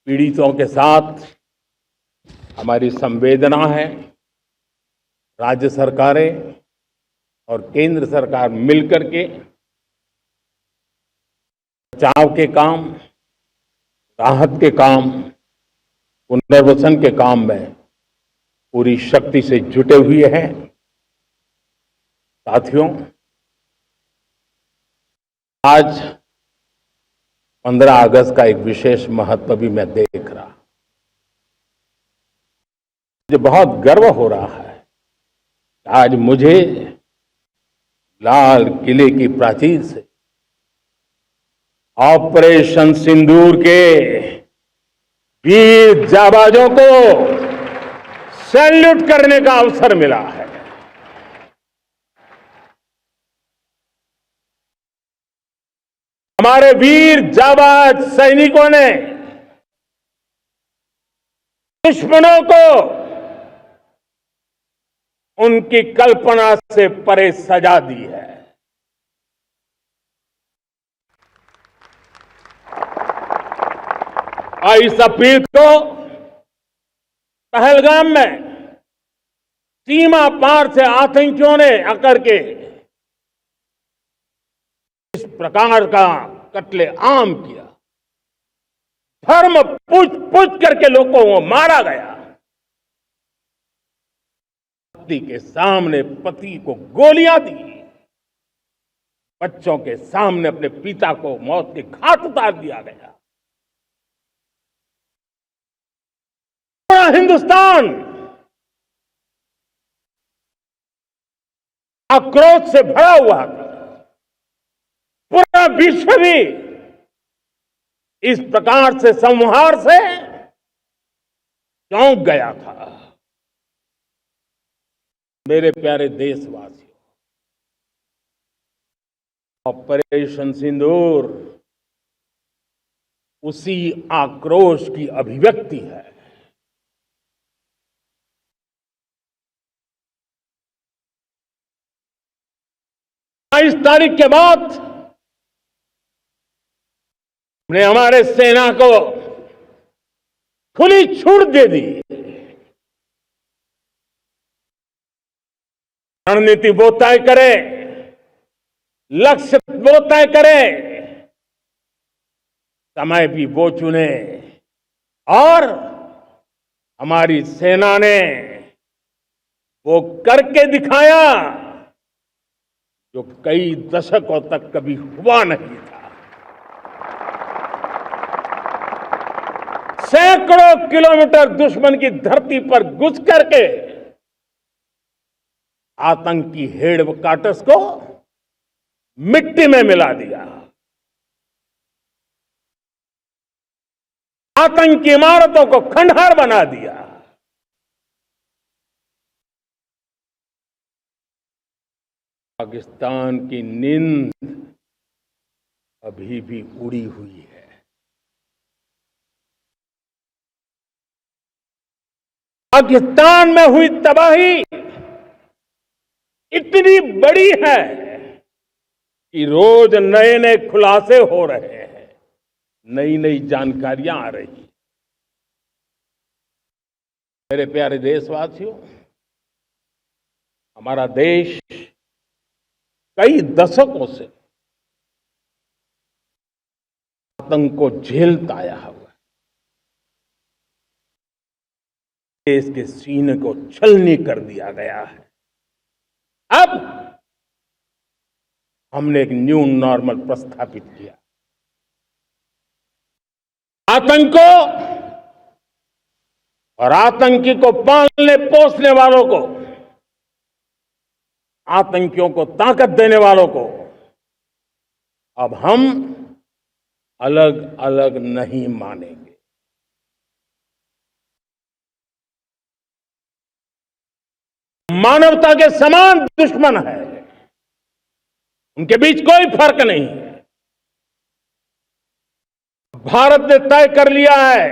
पीड़ितों के साथ हमारी संवेदना है। राज्य सरकारें और केंद्र सरकार मिलकर के बचाव के काम, राहत के काम, पुनर्वसन के काम में पूरी शक्ति से जुटे हुए हैं। साथियों, आज 15 अगस्त का एक विशेष महत्व भी मैं देख रहा। मुझे बहुत गर्व हो रहा है कि आज मुझे लाल किले की प्राचीर से ऑपरेशन सिंदूर के वीर जाबाजों को सैल्यूट करने का अवसर मिला है। हमारे वीर जाबाज सैनिकों ने दुश्मनों को उनकी कल्पना से परे सजा दी है। और इस अपील को पहलगाम में सीमा पार से आतंकियों ने आकर के इस प्रकार का कत्ले आम किया। धर्म पूछ करके लोगों को मारा गया। पति के सामने पति को गोलियां दी। बच्चों के सामने अपने पिता को मौत के घाट उतार दिया गया। पूरा हिंदुस्तान आक्रोश से भरा हुआ था। पूरा विश्व भी इस प्रकार से संहार से चौंक गया था। मेरे प्यारे देशवासियों, ऑपरेशन सिंदूर उसी आक्रोश की अभिव्यक्ति है। इस तारीख के बाद हमने हमारे सेना को खुली छूट दे दी। रणनीति वो तय करे, लक्ष्य वो तय करे, समय भी वो चुने। और हमारी सेना ने वो करके दिखाया जो कई दशकों तक कभी हुआ नहीं था। सैकड़ों किलोमीटर दुश्मन की धरती पर घुस करके आतंकी हेडक्वार्टर्स को मिट्टी में मिला दिया। आतंकी इमारतों को खंडहर बना दिया। पाकिस्तान की नींद अभी भी उड़ी हुई है। पाकिस्तान में हुई तबाही इतनी बड़ी है कि रोज नए नए खुलासे हो रहे हैं, नई नई जानकारियां आ रही हैं। मेरे प्यारे देशवासियों, हमारा देश कई दशकों से आतंक को झेलता आया हुआ है। देश के सीने को छलनी कर दिया गया है। अब हमने एक न्यू नॉर्मल प्रस्थापित किया। आतंक को और आतंकी को पालने पोसने वालों को, आतंकियों को ताकत देने वालों को अब हम अलग अलग नहीं मानेंगे। मानवता के समान दुश्मन है, उनके बीच कोई फर्क नहीं है। भारत ने तय कर लिया है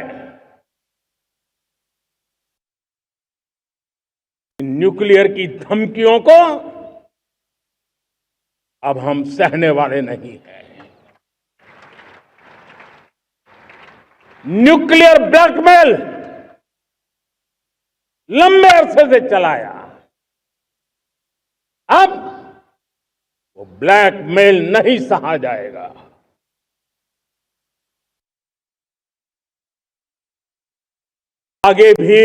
न्यूक्लियर की धमकियों को अब हम सहने वाले नहीं हैं। न्यूक्लियर ब्लैकमेल लंबे अरसे से चलाया, अब वो ब्लैकमेल नहीं सहा जाएगा। आगे भी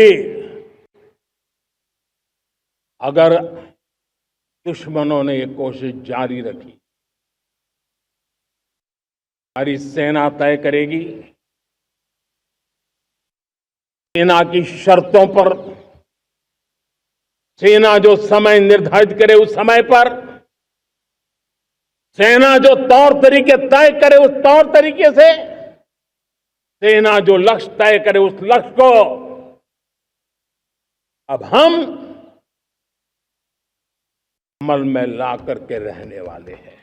अगर दुश्मनों ने ये कोशिश जारी रखी, हमारी सेना तय करेगी, सेना की शर्तों पर, सेना जो समय निर्धारित करे उस समय पर, सेना जो तौर तरीके तय करे उस तौर तरीके से, सेना जो लक्ष्य तय करे उस लक्ष्य को अब हम अमल में ला करके रहने वाले हैं।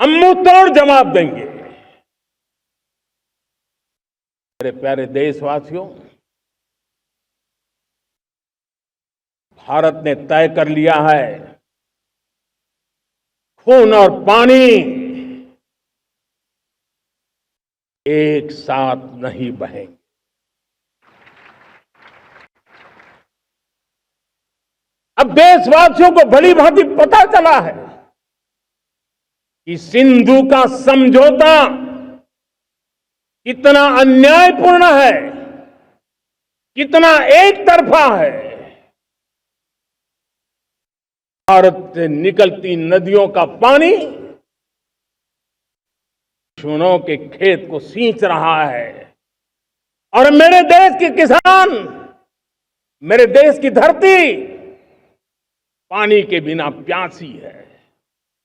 हम मुंह तोड़ जवाब देंगे। मेरे प्यारे देशवासियों, भारत ने तय कर लिया है, खून और पानी एक साथ नहीं बहेंगे। अब देशवासियों को भली भांति पता चला है कि सिंधु का समझौता कितना अन्यायपूर्ण है, कितना एक तरफा है। भारत से निकलती नदियों का पानी दुश्मनों के खेत को सींच रहा है और मेरे देश के किसान, मेरे देश की धरती पानी के बिना प्यासी है।